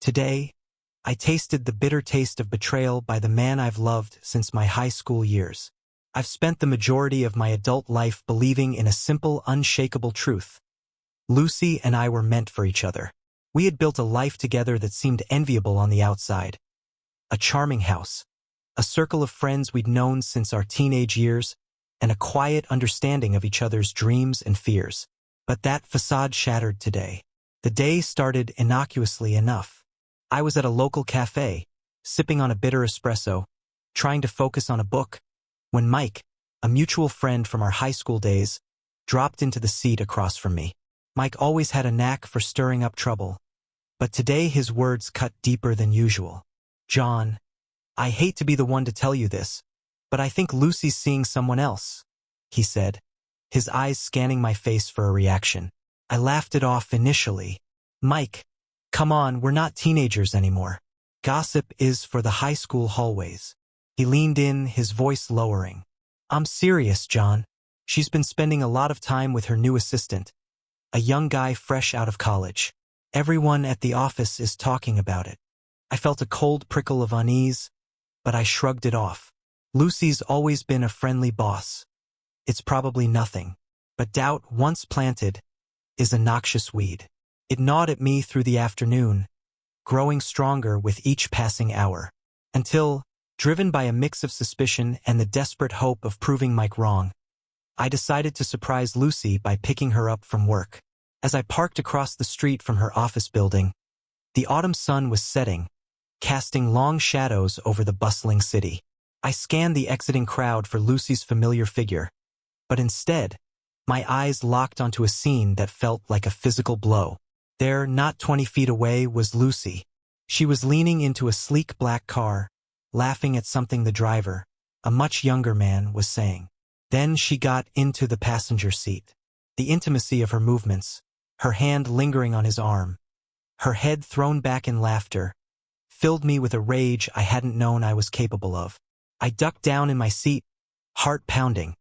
Today, I tasted the bitter taste of betrayal by the man I've loved since my high school years. I've spent the majority of my adult life believing in a simple, unshakable truth. Lucy and I were meant for each other. We had built a life together that seemed enviable on the outside. A charming house, a circle of friends we'd known since our teenage years, and a quiet understanding of each other's dreams and fears. But that facade shattered today. The day started innocuously enough. I was at a local cafe, sipping on a bitter espresso, trying to focus on a book, when Mike, a mutual friend from our high school days, dropped into the seat across from me. Mike always had a knack for stirring up trouble, but today his words cut deeper than usual. "John, I hate to be the one to tell you this, but I think Lucy's seeing someone else," he said, his eyes scanning my face for a reaction. I laughed it off initially. "Mike, come on, we're not teenagers anymore. Gossip is for the high school hallways." He leaned in, his voice lowering. "I'm serious, John. She's been spending a lot of time with her new assistant, a young guy fresh out of college. Everyone at the office is talking about it." I felt a cold prickle of unease, but I shrugged it off. Lucy's always been a friendly boss. It's probably nothing, but doubt, once planted, is a noxious weed. It gnawed at me through the afternoon, growing stronger with each passing hour, until, driven by a mix of suspicion and the desperate hope of proving Mike wrong, I decided to surprise Lucy by picking her up from work. As I parked across the street from her office building, the autumn sun was setting, casting long shadows over the bustling city. I scanned the exiting crowd for Lucy's familiar figure, but instead, my eyes locked onto a scene that felt like a physical blow. There, not 20 feet away, was Lucy. She was leaning into a sleek black car, laughing at something the driver, a much younger man, was saying. Then she got into the passenger seat. The intimacy of her movements, her hand lingering on his arm, her head thrown back in laughter, filled me with a rage I hadn't known I was capable of. I ducked down in my seat, heart pounding,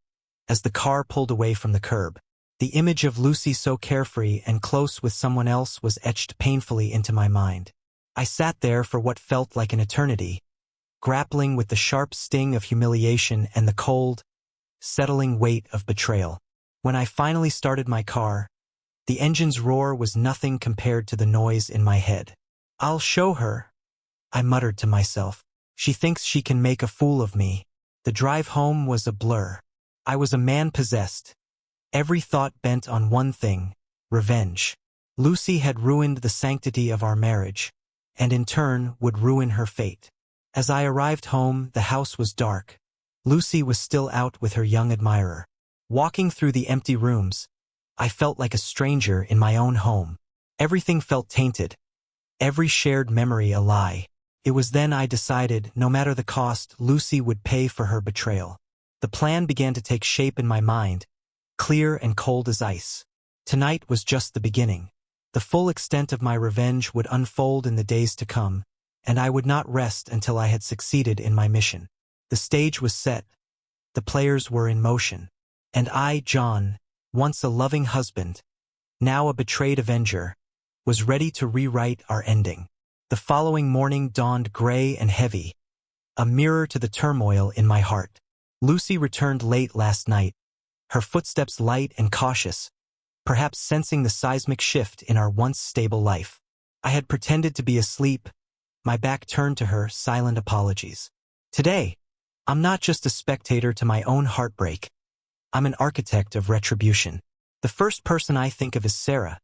as the car pulled away from the curb. The image of Lucy so carefree and close with someone else was etched painfully into my mind. I sat there for what felt like an eternity, grappling with the sharp sting of humiliation and the cold, settling weight of betrayal. When I finally started my car, the engine's roar was nothing compared to the noise in my head. "I'll show her," I muttered to myself. "She thinks she can make a fool of me." The drive home was a blur. I was a man possessed, every thought bent on one thing: revenge. Lucy had ruined the sanctity of our marriage, and in turn would ruin her fate. As I arrived home, the house was dark. Lucy was still out with her young admirer. Walking through the empty rooms, I felt like a stranger in my own home. Everything felt tainted, every shared memory a lie. It was then I decided, no matter the cost, Lucy would pay for her betrayal. The plan began to take shape in my mind, clear and cold as ice. Tonight was just the beginning. The full extent of my revenge would unfold in the days to come, and I would not rest until I had succeeded in my mission. The stage was set, the players were in motion, and I, John, once a loving husband, now a betrayed avenger, was ready to rewrite our ending. The following morning dawned gray and heavy, a mirror to the turmoil in my heart. Lucy returned late last night, her footsteps light and cautious, perhaps sensing the seismic shift in our once stable life. I had pretended to be asleep, my back turned to her, silent apologies. Today, I'm not just a spectator to my own heartbreak. I'm an architect of retribution. The first person I think of is Sarah,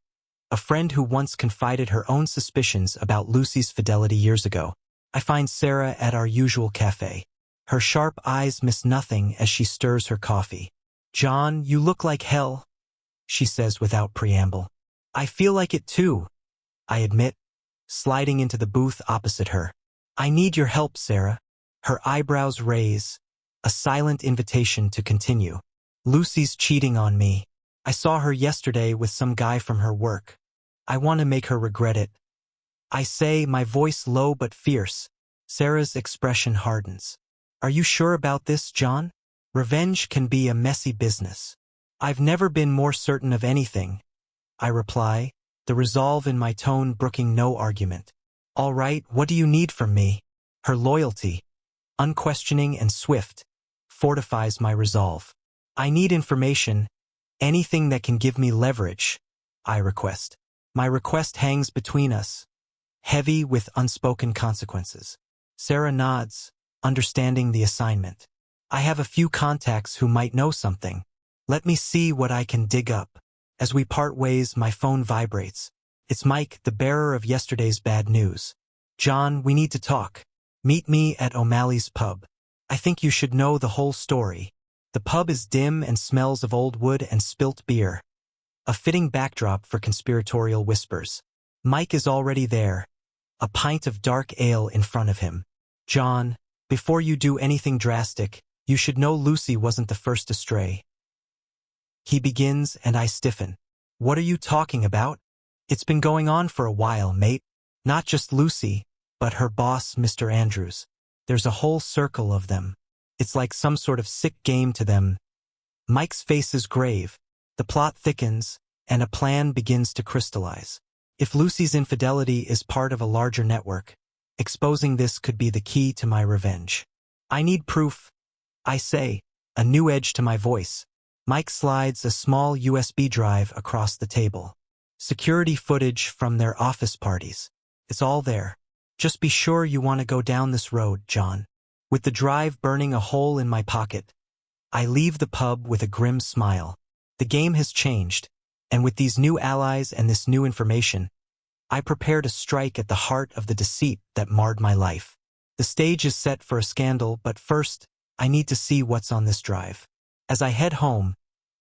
a friend who once confided her own suspicions about Lucy's fidelity years ago. I find Sarah at our usual cafe. Her sharp eyes miss nothing as she stirs her coffee. "John, you look like hell," she says without preamble. "I feel like it too," I admit, sliding into the booth opposite her. "I need your help, Sarah." Her eyebrows raise, a silent invitation to continue. "Lucy's cheating on me. I saw her yesterday with some guy from her work. I want to make her regret it," I say, my voice low but fierce. Sarah's expression hardens. "Are you sure about this, John? Revenge can be a messy business." "I've never been more certain of anything," I reply, the resolve in my tone brooking no argument. All right, what do you need from me? Her loyalty, unquestioning and swift, fortifies my resolve. I need information, anything that can give me leverage, I request. My request hangs between us, heavy with unspoken consequences. Sarah nods, understanding the assignment. I have a few contacts who might know something. Let me see what I can dig up. As we part ways, my phone vibrates. It's Mike, the bearer of yesterday's bad news. John, we need to talk. Meet me at O'Malley's pub. I think you should know the whole story. The pub is dim and smells of old wood and spilt beer. A fitting backdrop for conspiratorial whispers. Mike is already there, a pint of dark ale in front of him. John, before you do anything drastic, you should know Lucy wasn't the first to stray. He begins and I stiffen. What are you talking about? It's been going on for a while, mate. Not just Lucy, but her boss, Mr. Andrews. There's a whole circle of them. It's like some sort of sick game to them. Mike's face is grave. The plot thickens, and a plan begins to crystallize. If Lucy's infidelity is part of a larger network, exposing this could be the key to my revenge. I need proof, I say, a new edge to my voice. Mike slides a small USB drive across the table. Security footage from their office parties. It's all there. Just be sure you want to go down this road, John. With the drive burning a hole in my pocket, I leave the pub with a grim smile. The game has changed, and with these new allies and this new information, I prepare to strike at the heart of the deceit that marred my life. The stage is set for a scandal, but first, I need to see what's on this drive. As I head home,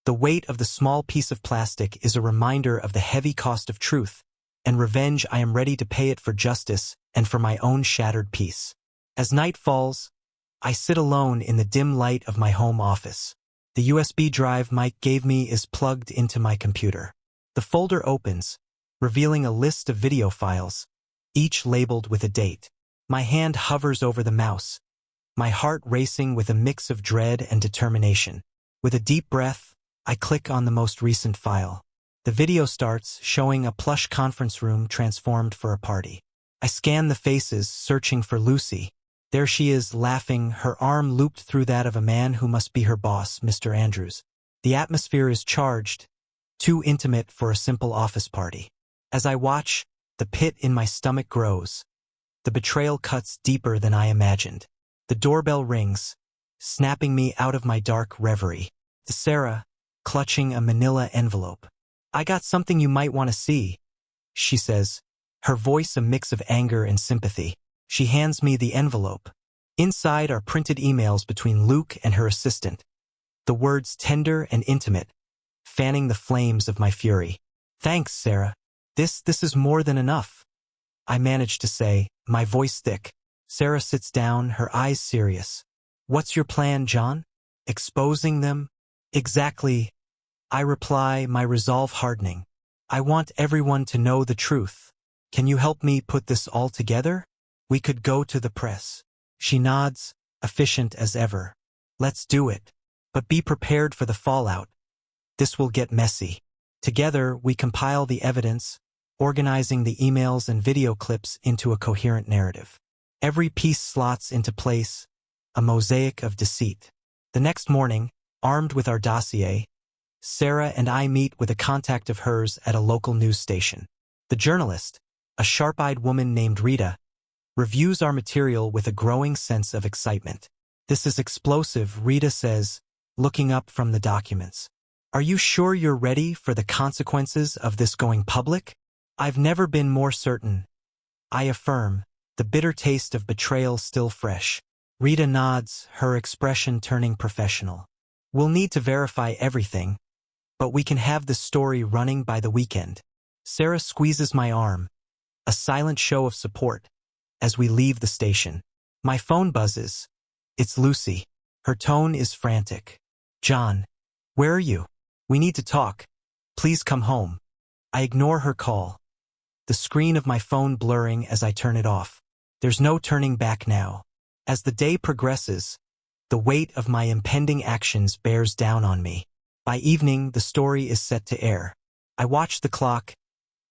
the weight of the small piece of plastic is a reminder of the heavy cost of truth, and revenge. I am ready to pay it for justice and for my own shattered peace. As night falls, I sit alone in the dim light of my home office. The USB drive Mike gave me is plugged into my computer. The folder opens, revealing a list of video files, each labeled with a date. My hand hovers over the mouse, my heart racing with a mix of dread and determination. With a deep breath, I click on the most recent file. The video starts, showing a plush conference room transformed for a party. I scan the faces, searching for Lucy. There she is, laughing, her arm looped through that of a man who must be her boss, Mr. Andrews. The atmosphere is charged, too intimate for a simple office party. As I watch, the pit in my stomach grows. The betrayal cuts deeper than I imagined. The doorbell rings, snapping me out of my dark reverie. To Sarah, clutching a manila envelope. I got something you might want to see, she says, her voice a mix of anger and sympathy. She hands me the envelope. Inside are printed emails between Luke and her assistant. The words tender and intimate, fanning the flames of my fury. Thanks, Sarah. This is more than enough. I manage to say, my voice thick. Sarah sits down, her eyes serious. What's your plan, John? Exposing them? Exactly. I reply, my resolve hardening. I want everyone to know the truth. Can you help me put this all together? We could go to the press. She nods, efficient as ever. Let's do it. But be prepared for the fallout. This will get messy. Together, we compile the evidence, organizing the emails and video clips into a coherent narrative. Every piece slots into place, a mosaic of deceit. The next morning, armed with our dossier, Sarah and I meet with a contact of hers at a local news station. The journalist, a sharp-eyed woman named Rita, reviews our material with a growing sense of excitement. This is explosive, Rita says, looking up from the documents. Are you sure you're ready for the consequences of this going public? I've never been more certain. I affirm, the bitter taste of betrayal still fresh. Rita nods, her expression turning professional. We'll need to verify everything, but we can have the story running by the weekend. Sarah squeezes my arm, a silent show of support, as we leave the station. My phone buzzes. It's Lucy. Her tone is frantic. John, where are you? We need to talk. Please come home. I ignore her call, the screen of my phone blurring as I turn it off. There's no turning back now. As the day progresses, the weight of my impending actions bears down on me. By evening, the story is set to air. I watch the clock,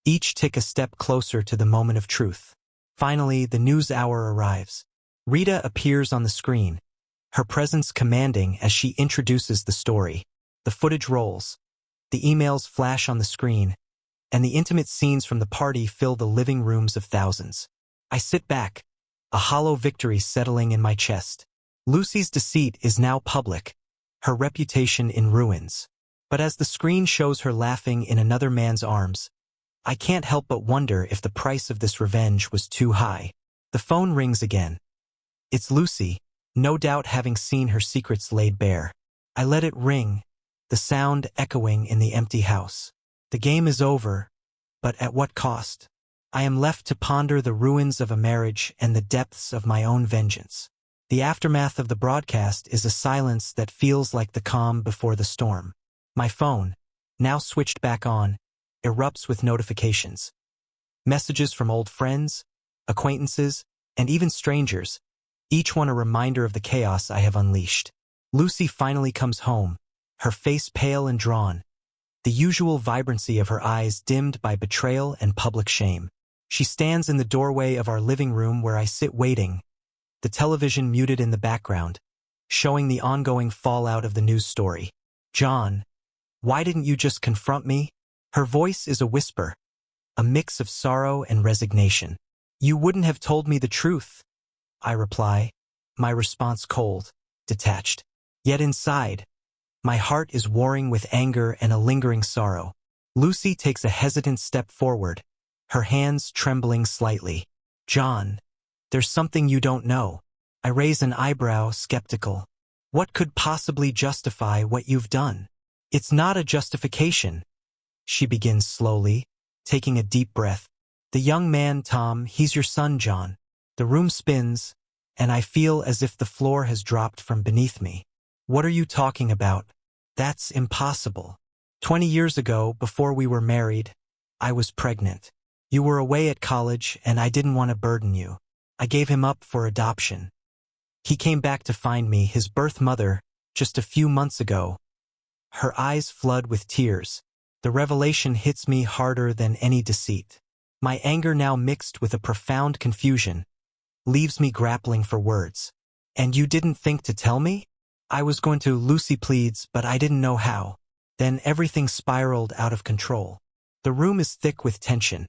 each tick a step closer to the moment of truth. Finally, the news hour arrives. Rita appears on the screen, her presence commanding as she introduces the story. The footage rolls, the emails flash on the screen, and the intimate scenes from the party fill the living rooms of thousands. I sit back, a hollow victory settling in my chest. Lucy's deceit is now public, her reputation in ruins. But as the screen shows her laughing in another man's arms, I can't help but wonder if the price of this revenge was too high. The phone rings again. It's Lucy, no doubt having seen her secrets laid bare. I let it ring, the sound echoing in the empty house. The game is over, but at what cost? I am left to ponder the ruins of a marriage and the depths of my own vengeance. The aftermath of the broadcast is a silence that feels like the calm before the storm. My phone, now switched back on, erupts with notifications. Messages from old friends, acquaintances, and even strangers, each one a reminder of the chaos I have unleashed. Lucy finally comes home, her face pale and drawn, the usual vibrancy of her eyes dimmed by betrayal and public shame. She stands in the doorway of our living room where I sit waiting, the television muted in the background, showing the ongoing fallout of the news story. "John, why didn't you just confront me?" Her voice is a whisper, a mix of sorrow and resignation. "You wouldn't have told me the truth," I reply, my response cold, detached. Yet inside, my heart is warring with anger and a lingering sorrow. Lucy takes a hesitant step forward, her hands trembling slightly. "John, there's something you don't know." I raise an eyebrow, skeptical. "What could possibly justify what you've done?" "It's not a justification," she begins slowly, taking a deep breath. "The young man, Tom, he's your son, John." The room spins, and I feel as if the floor has dropped from beneath me. "What are you talking about? That's impossible. 20 years ago, before we were married, I was pregnant. You were away at college, and I didn't want to burden you. I gave him up for adoption. He came back to find me, his birth mother, just a few months ago." Her eyes flood with tears. The revelation hits me harder than any deceit. My anger, now mixed with a profound confusion, leaves me grappling for words. "And you didn't think to tell me?" "I was going to," Lucy pleads, "but I didn't know how." Then everything spiraled out of control. The room is thick with tension,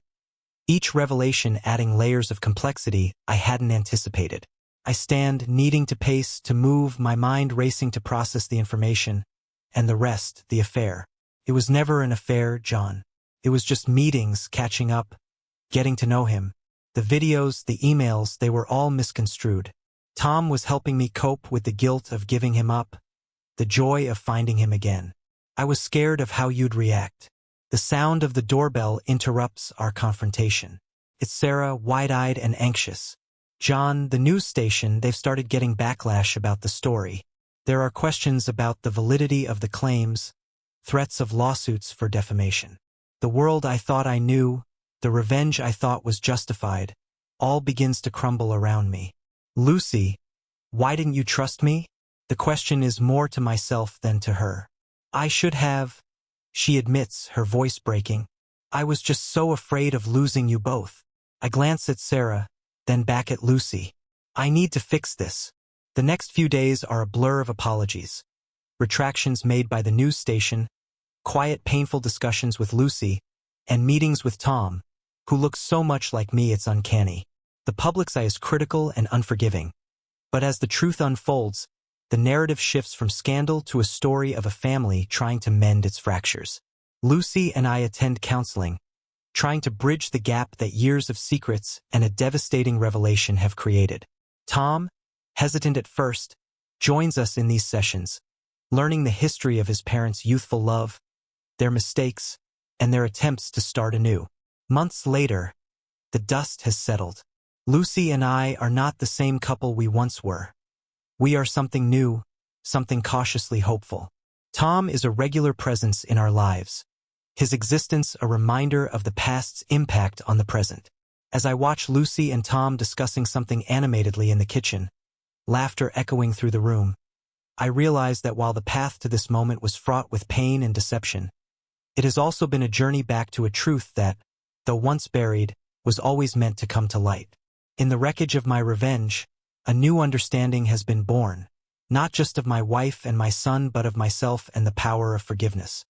each revelation adding layers of complexity I hadn't anticipated. I stand, needing to pace, to move, my mind racing to process the information, and the rest, the affair. It was never an affair, John. It was just meetings, catching up, getting to know him. The videos, the emails, they were all misconstrued. Tom was helping me cope with the guilt of giving him up, the joy of finding him again. I was scared of how you'd react. The sound of the doorbell interrupts our confrontation. It's Sarah, wide-eyed and anxious. "John, the news station, they've started getting backlash about the story. There are questions about the validity of the claims, threats of lawsuits for defamation. The world I thought I knew, the revenge I thought was justified, all begins to crumble around me. Lucy, why didn't you trust me?" The question is more to myself than to her. "I should have," she admits, her voice breaking. "I was just so afraid of losing you both." I glance at Sarah, then back at Lucy. "I need to fix this." The next few days are a blur of apologies, retractions made by the news station, quiet, painful discussions with Lucy, and meetings with Tom, who looks so much like me it's uncanny. The public's eye is critical and unforgiving. But as the truth unfolds, the narrative shifts from scandal to a story of a family trying to mend its fractures. Lucy and I attend counseling, trying to bridge the gap that years of secrets and a devastating revelation have created. Tom, hesitant at first, joins us in these sessions, learning the history of his parents' youthful love, their mistakes, and their attempts to start anew. Months later, the dust has settled. Lucy and I are not the same couple we once were. We are something new, something cautiously hopeful. Tom is a regular presence in our lives, his existence a reminder of the past's impact on the present. As I watch Lucy and Tom discussing something animatedly in the kitchen, laughter echoing through the room, I realize that while the path to this moment was fraught with pain and deception, it has also been a journey back to a truth that, though once buried, was always meant to come to light. In the wreckage of my revenge, a new understanding has been born, not just of my wife and my son but of myself and the power of forgiveness.